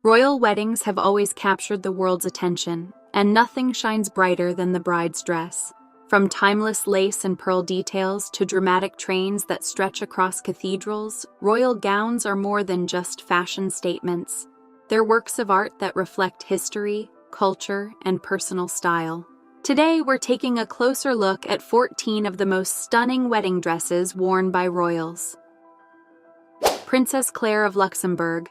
Royal weddings have always captured the world's attention, and nothing shines brighter than the bride's dress. From timeless lace and pearl details to dramatic trains that stretch across cathedrals, royal gowns are more than just fashion statements. They're works of art that reflect history, culture, and personal style. Today, we're taking a closer look at 14 of the most stunning wedding dresses worn by royals. Princess Claire of Luxembourg.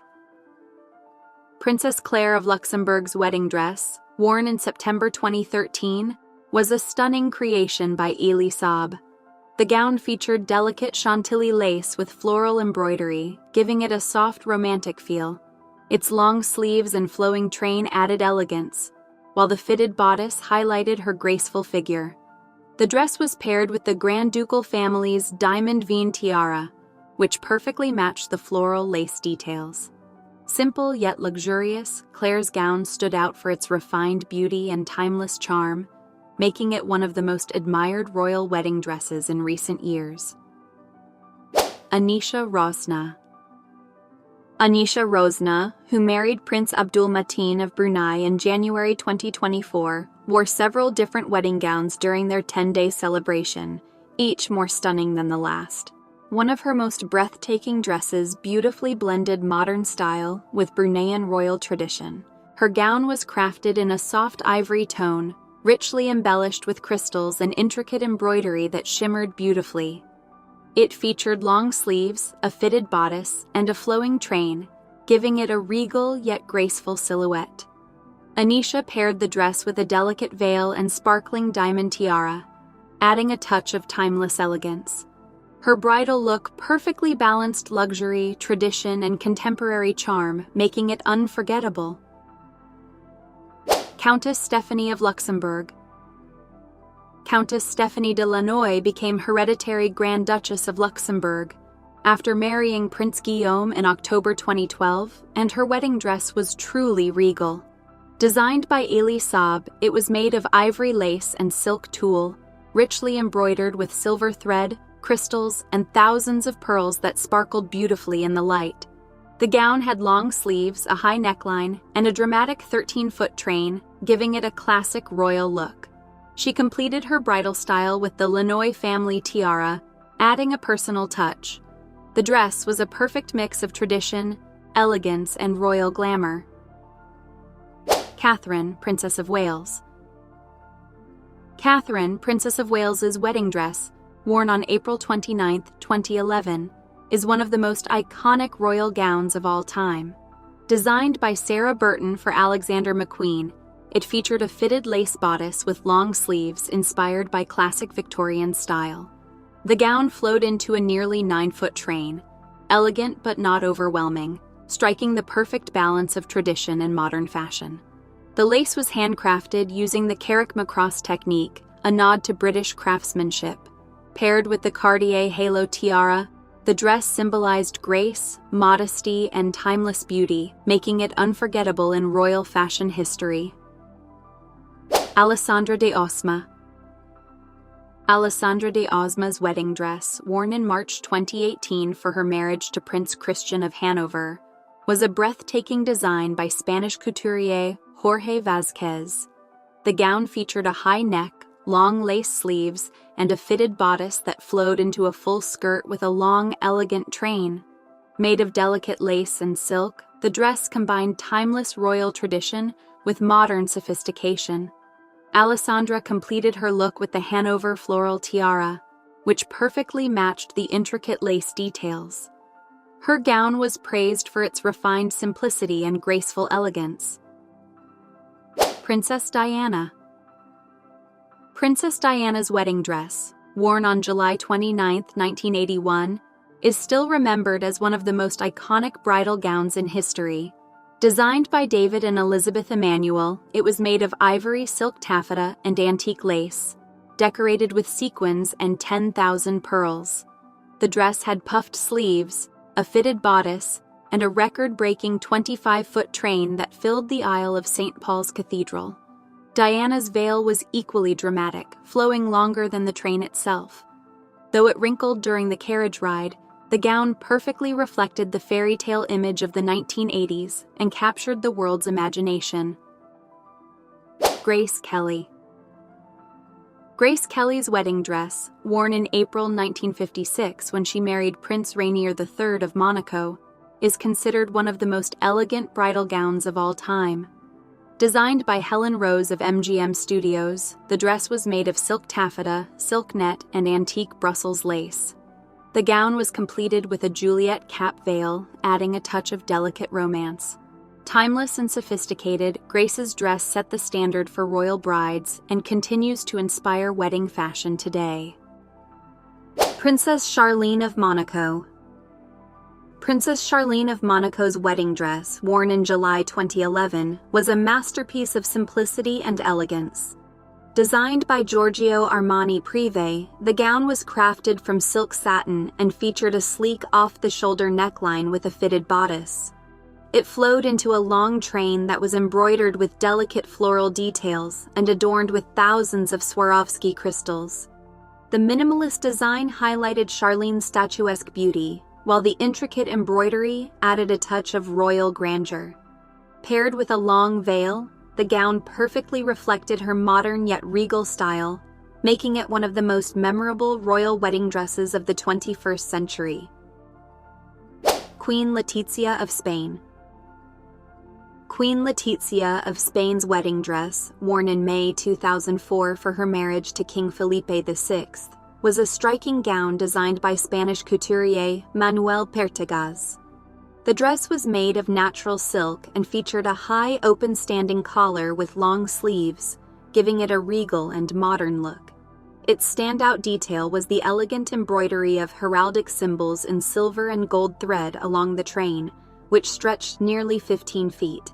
Princess Claire of Luxembourg's wedding dress, worn in September 2013, was a stunning creation by Elegance. The gown featured delicate Chantilly lace with floral embroidery, giving it a soft romantic feel. Its long sleeves and flowing train added elegance, while the fitted bodice highlighted her graceful figure. The dress was paired with the Grand Ducal family's diamond vein tiara, which perfectly matched the floral lace details. Simple yet luxurious, Claire's gown stood out for its refined beauty and timeless charm, making it one of the most admired royal wedding dresses in recent years. Anisha Rosnah. Anisha Rosnah, who married Prince Abdulmateen of Brunei in January 2024, wore several different wedding gowns during their 10-day celebration, each more stunning than the last. One of her most breathtaking dresses beautifully blended modern style with Bruneian royal tradition. Her gown was crafted in a soft ivory tone, richly embellished with crystals and intricate embroidery that shimmered beautifully. It featured long sleeves, a fitted bodice, and a flowing train, giving it a regal yet graceful silhouette. Anisha paired the dress with a delicate veil and sparkling diamond tiara, adding a touch of timeless elegance. Her bridal look perfectly balanced luxury, tradition, and contemporary charm, making it unforgettable. Countess Stephanie of Luxembourg. Countess Stephanie de Lannoy became hereditary Grand Duchess of Luxembourg after marrying Prince Guillaume in October 2012, and her wedding dress was truly regal. Designed by Elegance, it was made of ivory lace and silk tulle, richly embroidered with silver thread, crystals, and thousands of pearls that sparkled beautifully in the light. The gown had long sleeves, a high neckline, and a dramatic 13-foot train, giving it a classic royal look. She completed her bridal style with the Lannoy family tiara, adding a personal touch. The dress was a perfect mix of tradition, elegance, and royal glamour. Catherine, Princess of Wales. Catherine, Princess of Wales's wedding dress, worn on April 29, 2011, is one of the most iconic royal gowns of all time. Designed by Sarah Burton for Alexander McQueen, it featured a fitted lace bodice with long sleeves inspired by classic Victorian style. The gown flowed into a nearly 9-foot train, elegant but not overwhelming, striking the perfect balance of tradition and modern fashion. The lace was handcrafted using the Carrick-Macross technique, a nod to British craftsmanship. Paired with the Cartier halo tiara, the dress symbolized grace, modesty, and timeless beauty, making it unforgettable in royal fashion history. Alessandra de Osma. Alessandra de Osma's wedding dress, worn in March 2018 for her marriage to Prince Christian of Hanover, was a breathtaking design by Spanish couturier Jorge Vázquez. The gown featured a high neck, long lace sleeves, and a fitted bodice that flowed into a full skirt with a long, elegant train. Made of delicate lace and silk, the dress combined timeless royal tradition with modern sophistication. Alessandra completed her look with the Hanover floral tiara, which perfectly matched the intricate lace details. Her gown was praised for its refined simplicity and graceful elegance. Princess Diana. Princess Diana's wedding dress, worn on July 29, 1981, is still remembered as one of the most iconic bridal gowns in history. Designed by David and Elizabeth Emanuel, it was made of ivory, silk taffeta, and antique lace, decorated with sequins and 10,000 pearls. The dress had puffed sleeves, a fitted bodice, and a record-breaking 25-foot train that filled the aisle of St. Paul's Cathedral. Diana's veil was equally dramatic, flowing longer than the train itself. Though it wrinkled during the carriage ride, The gown perfectly reflected the fairy tale image of the 1980s and captured the world's imagination. Grace Kelly. Grace Kelly's wedding dress, worn in April 1956 when she married Prince Rainier III of Monaco, is considered one of the most elegant bridal gowns of all time. Designed by Helen Rose of MGM Studios, the dress was made of silk taffeta, silk net, and antique Brussels lace. The gown was completed with a Juliet cap veil, adding a touch of delicate romance. Timeless and sophisticated, Grace's dress set the standard for royal brides and continues to inspire wedding fashion today. Princess Charlene of Monaco. Princess Charlene of Monaco's wedding dress, worn in July 2011, was a masterpiece of simplicity and elegance. Designed by Giorgio Armani Privé, the gown was crafted from silk satin and featured a sleek off-the-shoulder neckline with a fitted bodice. It flowed into a long train that was embroidered with delicate floral details and adorned with thousands of Swarovski crystals. The minimalist design highlighted Charlene's statuesque beauty, while the intricate embroidery added a touch of royal grandeur. Paired with a long veil, the gown perfectly reflected her modern yet regal style, making it one of the most memorable royal wedding dresses of the 21st century. Queen Letizia of Spain. Queen Letizia of Spain's wedding dress, worn in May 2004 for her marriage to King Felipe VI, was a striking gown designed by Spanish couturier Manuel Pertegaz. The dress was made of natural silk and featured a high open-standing collar with long sleeves, giving it a regal and modern look. Its standout detail was the elegant embroidery of heraldic symbols in silver and gold thread along the train, which stretched nearly 15 feet.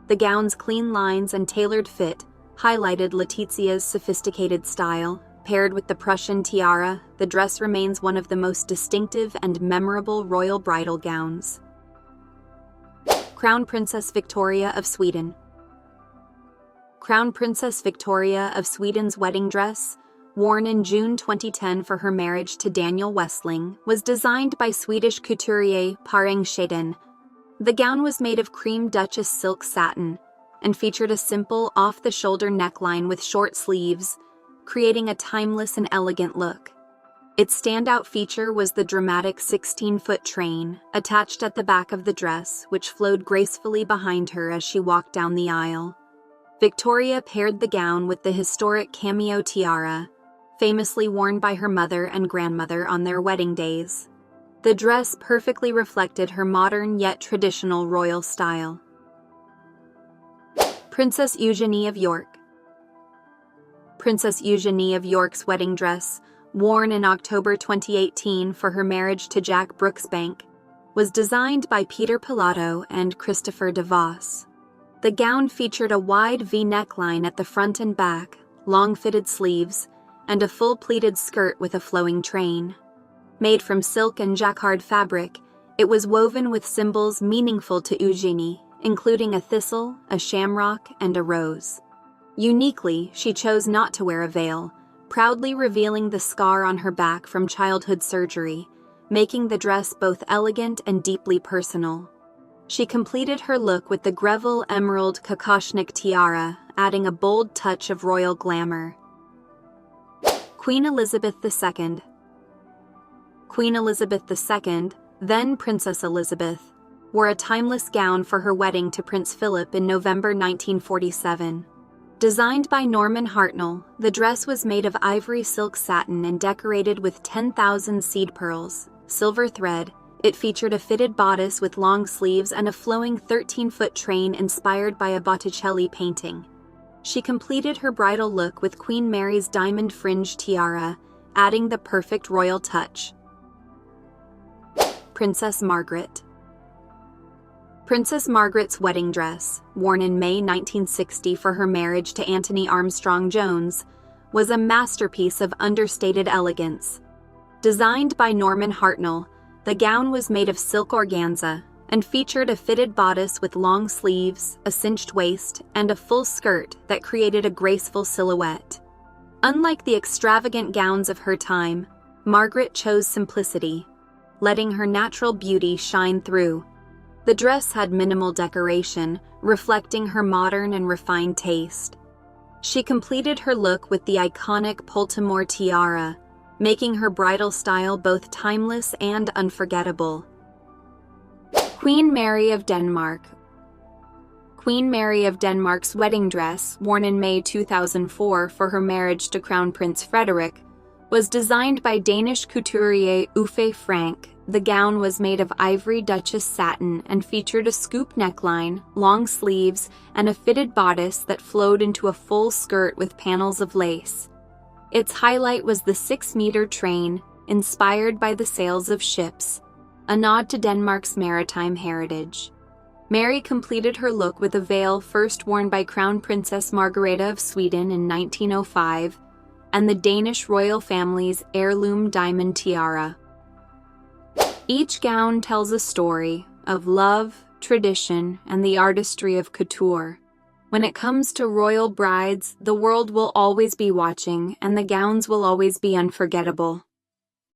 The gown's clean lines and tailored fit highlighted Letizia's sophisticated style. Paired with the Prussian tiara, the dress remains one of the most distinctive and memorable royal bridal gowns. Crown Princess Victoria of Sweden. Crown Princess Victoria of Sweden's wedding dress, worn in June 2010 for her marriage to Daniel Westling, was designed by Swedish couturier Pareng Shaden. The gown was made of cream Duchess silk satin and featured a simple off-the-shoulder neckline with short sleeves, creating a timeless and elegant look. Its standout feature was the dramatic 16-foot train attached at the back of the dress, which flowed gracefully behind her as she walked down the aisle. Victoria paired the gown with the historic cameo tiara, famously worn by her mother and grandmother on their wedding days. The dress perfectly reflected her modern yet traditional royal style. Princess Eugenie of York. Princess Eugenie of York's wedding dress, worn in October 2018 for her marriage to Jack Brooksbank, was designed by Peter Pilato and Christopher DeVos. The gown featured a wide V neckline at the front and back, long fitted sleeves, and a full pleated skirt with a flowing train. Made from silk and jacquard fabric, it was woven with symbols meaningful to Eugenie, including a thistle, a shamrock, and a rose. Uniquely, she chose not to wear a veil, proudly revealing the scar on her back from childhood surgery, making the dress both elegant and deeply personal. She completed her look with the Greville Emerald Kokoshnik tiara, adding a bold touch of royal glamour. Queen Elizabeth II. Queen Elizabeth II, then Princess Elizabeth, wore a timeless gown for her wedding to Prince Philip in November 1947. Designed by Norman Hartnell, the dress was made of ivory silk satin and decorated with 10,000 seed pearls, silver thread. It featured a fitted bodice with long sleeves and a flowing 13-foot train inspired by a Botticelli painting. She completed her bridal look with Queen Mary's diamond fringe tiara, adding the perfect royal touch. Princess Margaret. Princess Margaret's wedding dress, worn in May 1960 for her marriage to Anthony Armstrong Jones, was a masterpiece of understated elegance. Designed by Norman Hartnell, the gown was made of silk organza and featured a fitted bodice with long sleeves, a cinched waist, and a full skirt that created a graceful silhouette. Unlike the extravagant gowns of her time, Margaret chose simplicity. letting her natural beauty shine through. The dress had minimal decoration, reflecting her modern and refined taste. She completed her look with the iconic Poltimore tiara, making her bridal style both timeless and unforgettable. Queen Mary of Denmark. Queen Mary of Denmark's wedding dress, worn in May 2004 for her marriage to Crown Prince Frederik, was designed by Danish couturier Uffe Frank. The gown was made of ivory Duchess satin and featured a scoop neckline, long sleeves, and a fitted bodice that flowed into a full skirt with panels of lace. Its highlight was the 6-meter train, inspired by the sails of ships, a nod to Denmark's maritime heritage. Mary completed her look with a veil first worn by Crown Princess Margaret of Sweden in 1905, and the Danish royal family's heirloom diamond tiara. Each gown tells a story of love, tradition, and the artistry of couture. When it comes to royal brides, the world will always be watching, and the gowns will always be unforgettable.